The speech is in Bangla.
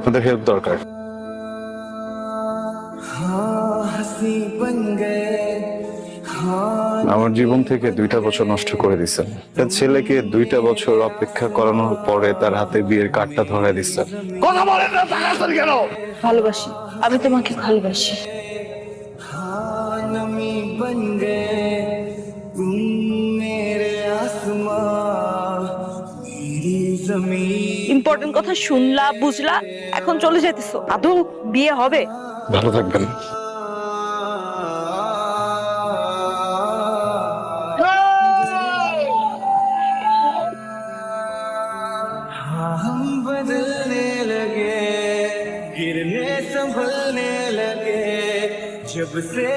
আপনাদের হেল্প দরকার। আমার জীবন থেকে 2টা বছর নষ্ট করে দিচ্ছেন। একটা ছেলেকে 2টা বছর অপেক্ষা করানোর পরে তার হাতে বিয়ের কার্ডটা ধরে দিচ্ছেন। কথা বলেন না, তাকাচ্ছেন কেন? ভালোবাসি, আমি তোমাকে ভালোবাসি। ইম্পর্টেন্ট কথা শুনলা, বুঝলা, এখন চলে যেতেছো। আদৌ বিয়ে হবে? ভালো থাকবেন। हम बदलने लगे, गिरने संभलने लगे, जब से